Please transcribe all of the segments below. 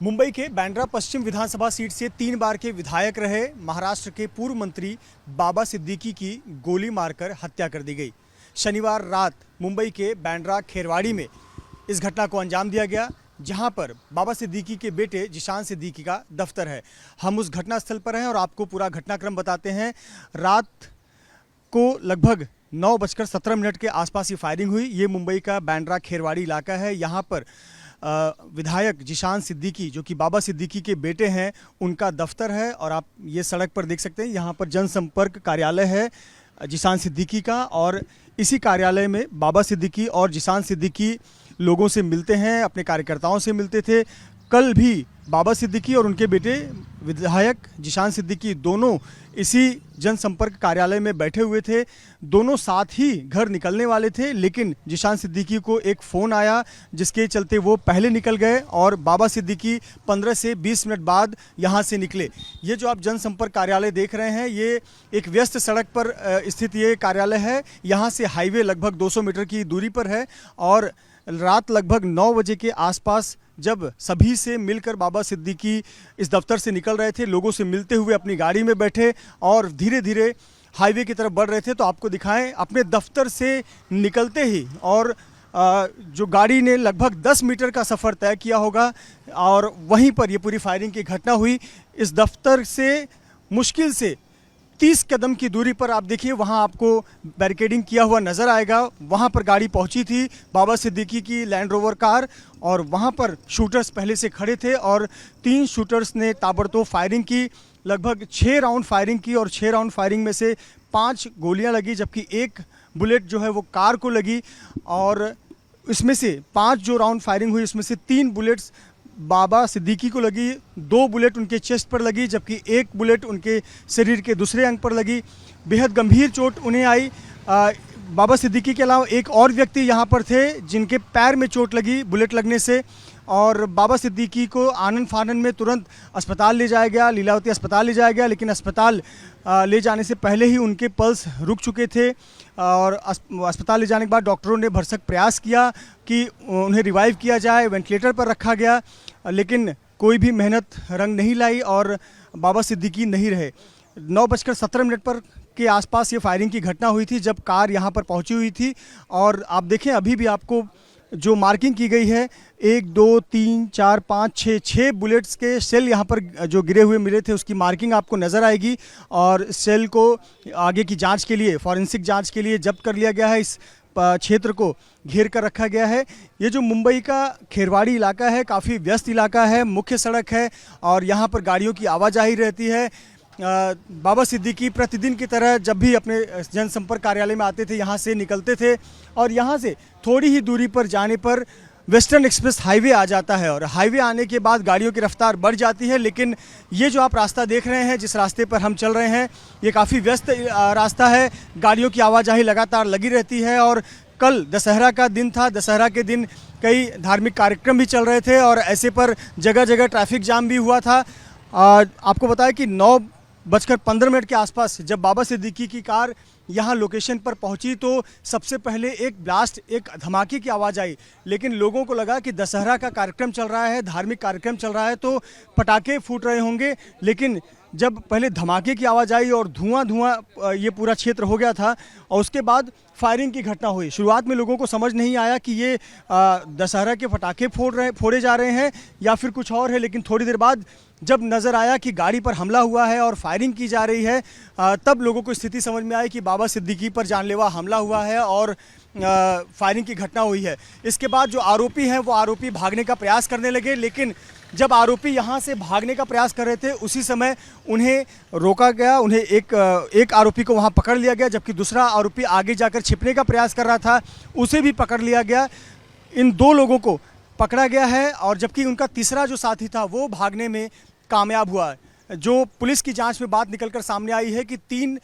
मुंबई के बांद्रा पश्चिम विधानसभा सीट से 3 बार के विधायक रहे महाराष्ट्र के पूर्व मंत्री बाबा सिद्दीकी की गोली मारकर हत्या कर दी गई। शनिवार रात मुंबई के बांद्रा खेरवाड़ी में इस घटना को अंजाम दिया गया, जहां पर बाबा सिद्दीकी के बेटे जिशान सिद्दीकी का दफ्तर है। हम उस घटनास्थल पर हैं और आपको पूरा घटनाक्रम बताते हैं। रात को लगभग 9:17 के आसपास ये फायरिंग हुई। ये मुंबई का बांद्रा खेरवाड़ी इलाका है। यहाँ पर विधायक जिशान सिद्दीकी, जो कि बाबा सिद्दीकी के बेटे हैं, उनका दफ्तर है और आप ये सड़क पर देख सकते हैं। यहाँ पर जनसंपर्क कार्यालय है जिशान सिद्दीकी का, और इसी कार्यालय में बाबा सिद्दीकी और जिशान सिद्दीकी लोगों से मिलते हैं, अपने कार्यकर्ताओं से मिलते थे। कल भी बाबा सिद्दीकी और उनके बेटे विधायक जिशान सिद्दीकी दोनों इसी जनसंपर्क कार्यालय में बैठे हुए थे। दोनों साथ ही घर निकलने वाले थे, लेकिन जिशान सिद्दीकी को एक फ़ोन आया, जिसके चलते वो पहले निकल गए और बाबा सिद्दीकी 15 से 20 मिनट बाद यहाँ से निकले। ये जो आप जनसंपर्क कार्यालय देख रहे हैं, ये एक व्यस्त सड़क पर स्थित ये कार्यालय है। यहाँ से हाईवे लगभग 200 मीटर की दूरी पर है और रात लगभग 9 बजे के आसपास जब सभी से मिलकर बाबा सिद्दीकी इस दफ्तर से निकल रहे थे, लोगों से मिलते हुए अपनी गाड़ी में बैठे और धीरे धीरे हाईवे की तरफ बढ़ रहे थे, तो आपको दिखाएं अपने दफ्तर से निकलते ही और जो गाड़ी ने लगभग 10 मीटर का सफ़र तय किया होगा और वहीं पर ये पूरी फायरिंग की घटना हुई। इस दफ्तर से मुश्किल से 30 कदम की दूरी पर आप देखिए, वहाँ आपको बैरिकेडिंग किया हुआ नज़र आएगा। वहाँ पर गाड़ी पहुँची थी, बाबा सिद्दीकी की लैंड रोवर कार, और वहाँ पर शूटर्स पहले से खड़े थे और 3 शूटर्स ने ताबड़तोड़ फायरिंग की। लगभग 6 राउंड फायरिंग की और 6 राउंड फायरिंग में से 5 गोलियाँ लगी, जबकि 1 बुलेट जो है वो कार को लगी। और इसमें से 5 जो राउंड फायरिंग हुई, इसमें से 3 बुलेट्स बाबा सिद्दीकी को लगी, 2 बुलेट उनके चेस्ट पर लगी, जबकि 1 बुलेट उनके शरीर के दूसरे अंग पर लगी। बेहद गंभीर चोट उन्हें आई। बाबा सिद्दीकी के अलावा एक और व्यक्ति यहाँ पर थे जिनके पैर में चोट लगी बुलेट लगने से, और बाबा सिद्दीकी को आनन फानन में तुरंत अस्पताल ले जाया गया, लीलावती अस्पताल ले जाया गया, लेकिन अस्पताल ले जाने से पहले ही उनके पल्स रुक चुके थे और अस्पताल ले जाने के बाद डॉक्टरों ने भरसक प्रयास किया कि उन्हें रिवाइव किया जाए, वेंटिलेटर पर रखा गया, लेकिन कोई भी मेहनत रंग नहीं लाई और बाबा सिद्दीकी नहीं रहे। 9:17 पर के आसपास ये फायरिंग की घटना हुई थी, जब कार यहाँ पर पहुँची हुई थी। और आप देखें, अभी भी आपको जो मार्किंग की गई है, 1 2 3 4 5 6 बुलेट्स के सेल यहाँ पर जो गिरे हुए मिले थे, उसकी मार्किंग आपको नज़र आएगी। और सेल को आगे की जांच के लिए, फॉरेंसिक जांच के लिए जब्त कर लिया गया है। इस क्षेत्र को घेर कर रखा गया है। ये जो मुंबई का खेरवाड़ी इलाका है, काफ़ी व्यस्त इलाका है, मुख्य सड़क है और यहाँ पर गाड़ियों की आवाजाही रहती है। बाबा सिद्दीकी प्रतिदिन की तरह जब भी अपने जनसंपर्क कार्यालय में आते थे, यहाँ से निकलते थे और यहाँ से थोड़ी ही दूरी पर जाने पर वेस्टर्न एक्सप्रेस हाईवे आ जाता है और हाईवे आने के बाद गाड़ियों की रफ्तार बढ़ जाती है। लेकिन ये जो आप रास्ता देख रहे हैं, जिस रास्ते पर हम चल रहे हैं, ये काफ़ी व्यस्त रास्ता है। गाड़ियों की आवाजाही लगातार लगी रहती है और कल दशहरा का दिन था। दशहरा के दिन कई धार्मिक कार्यक्रम भी चल रहे थे और ऐसे पर जगह जगह ट्रैफिक जाम भी हुआ था। आपको बताया कि 9:15 के आसपास जब बाबा सिद्दीकी की कार यहाँ लोकेशन पर पहुँची, तो सबसे पहले एक ब्लास्ट, एक धमाके की आवाज़ आई। लेकिन लोगों को लगा कि दशहरा का कार्यक्रम चल रहा है, धार्मिक कार्यक्रम चल रहा है, तो पटाखे फूट रहे होंगे। लेकिन जब पहले धमाके की आवाज़ आई और धुआं ये पूरा क्षेत्र हो गया था और उसके बाद फायरिंग की घटना हुई। शुरुआत में लोगों को समझ नहीं आया कि ये दशहरा के पटाखे फोड़े जा रहे हैं या फिर कुछ और है, लेकिन थोड़ी देर बाद जब नज़र आया कि गाड़ी पर हमला हुआ है और फायरिंग की जा रही है, तब लोगों को स्थिति समझ में आई कि बाबा सिद्दीकी पर जानलेवा हमला हुआ है और फायरिंग की घटना हुई है। इसके बाद जो आरोपी हैं वो आरोपी भागने का प्रयास करने लगे, लेकिन जब आरोपी यहाँ से भागने का प्रयास कर रहे थे, उसी समय उन्हें रोका गया। उन्हें एक आरोपी को वहाँ पकड़ लिया गया, जबकि दूसरा आरोपी आगे जाकर छिपने का प्रयास कर रहा था, उसे भी पकड़ लिया गया। इन 2 लोगों को पकड़ा गया है और जबकि उनका तीसरा जो साथी था वो भागने में कामयाब हुआ। जो पुलिस की जांच में बात निकलकर सामने आई है कि 3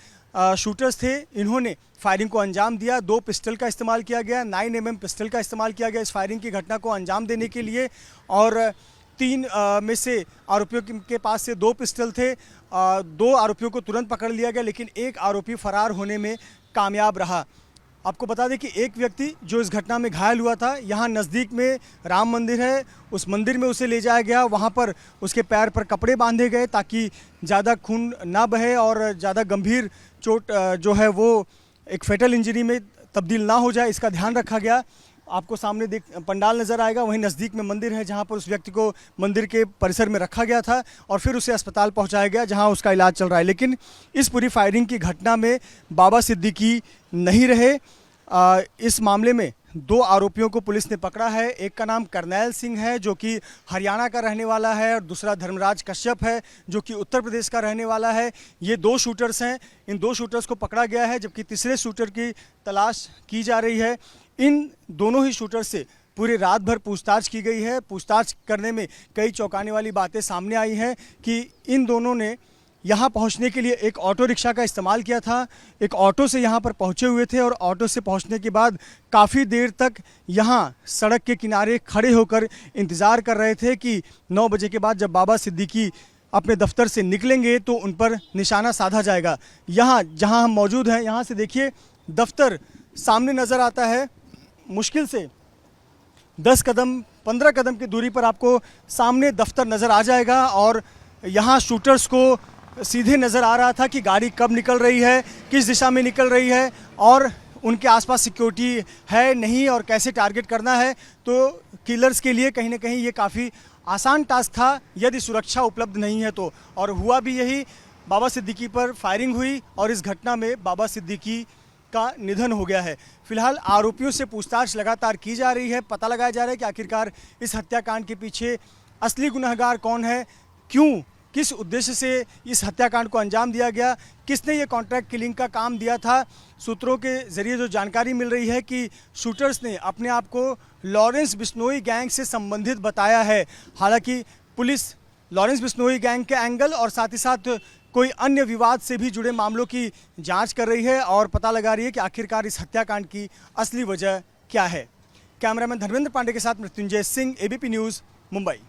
शूटर्स थे, इन्होंने फायरिंग को अंजाम दिया। 2 पिस्टल का इस्तेमाल किया गया, 9mm पिस्टल का इस्तेमाल किया गया इस फायरिंग की घटना को अंजाम देने के लिए। और 3 में से आरोपियों के पास से 2 पिस्टल थे। 2 आरोपियों को तुरंत पकड़ लिया गया, लेकिन एक आरोपी फरार होने में कामयाब रहा। आपको बता दें कि एक व्यक्ति जो इस घटना में घायल हुआ था, यहाँ नज़दीक में राम मंदिर है, उस मंदिर में उसे ले जाया गया। वहाँ पर उसके पैर पर कपड़े बांधे गए ताकि ज़्यादा खून ना बहे और ज़्यादा गंभीर चोट जो है वो एक फेटल इंजरी में तब्दील ना हो जाए, इसका ध्यान रखा गया। आपको सामने पंडाल नज़र आएगा, वहीं नज़दीक में मंदिर है जहां पर उस व्यक्ति को मंदिर के परिसर में रखा गया था और फिर उसे अस्पताल पहुंचाया गया जहां उसका इलाज चल रहा है। लेकिन इस पूरी फायरिंग की घटना में बाबा सिद्दीकी नहीं रहे। इस मामले में 2 आरोपियों को पुलिस ने पकड़ा है। एक का नाम करनैल सिंह है जो कि हरियाणा का रहने वाला है और दूसरा धर्मराज कश्यप है जो कि उत्तर प्रदेश का रहने वाला है। ये 2 शूटर्स हैं। इन 2 शूटर्स को पकड़ा गया है जबकि तीसरे शूटर की तलाश की जा रही है। इन दोनों ही शूटर्स से पूरी रात भर पूछताछ की गई है। पूछताछ करने में कई चौंकाने वाली बातें सामने आई हैं कि इन दोनों ने यहाँ पहुँचने के लिए एक ऑटो रिक्शा का इस्तेमाल किया था। एक ऑटो से यहाँ पर पहुँचे हुए थे और ऑटो से पहुँचने के बाद काफ़ी देर तक यहाँ सड़क के किनारे खड़े होकर इंतज़ार कर रहे थे कि 9 बजे के बाद जब बाबा सिद्दीकी अपने दफ्तर से निकलेंगे तो उन पर निशाना साधा जाएगा। यहाँ जहाँ हम मौजूद हैं, यहाँ से देखिए दफ्तर सामने नज़र आता है। मुश्किल से 10 कदम 15 कदम की दूरी पर आपको सामने दफ्तर नज़र आ जाएगा और यहाँ शूटर्स को सीधे नज़र आ रहा था कि गाड़ी कब निकल रही है, किस दिशा में निकल रही है और उनके आसपास सिक्योरिटी है नहीं और कैसे टारगेट करना है। तो किलर्स के लिए कहीं ना कहीं ये काफ़ी आसान टास्क था यदि सुरक्षा उपलब्ध नहीं है तो। और हुआ भी यही, बाबा सिद्दीकी पर फायरिंग हुई और इस घटना में बाबा सिद्दीकी का निधन हो गया है। फिलहाल आरोपियों से पूछताछ लगातार की जा रही है। पता लगाया जा रहा है कि आखिरकार इस हत्याकांड के पीछे असली गुनहगार कौन है, क्यों, किस उद्देश्य से इस हत्याकांड को अंजाम दिया गया, किसने ये कॉन्ट्रैक्ट किलिंग का काम दिया था। सूत्रों के जरिए जो जानकारी मिल रही है कि शूटर्स ने अपने आप को लॉरेंस बिश्नोई गैंग से संबंधित बताया है। हालांकि पुलिस लॉरेंस बिश्नोई गैंग के एंगल और साथ ही साथ कोई अन्य विवाद से भी जुड़े मामलों की जांच कर रही है और पता लगा रही है कि आखिरकार इस हत्याकांड की असली वजह क्या है। कैमरामैन धर्मेंद्र पांडे के साथ Mrityunjay Singh, ABP news, Mumbai.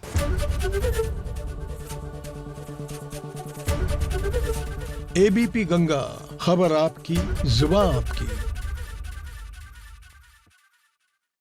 ABP Ganga, खबर आपकी, जुबान आपकी।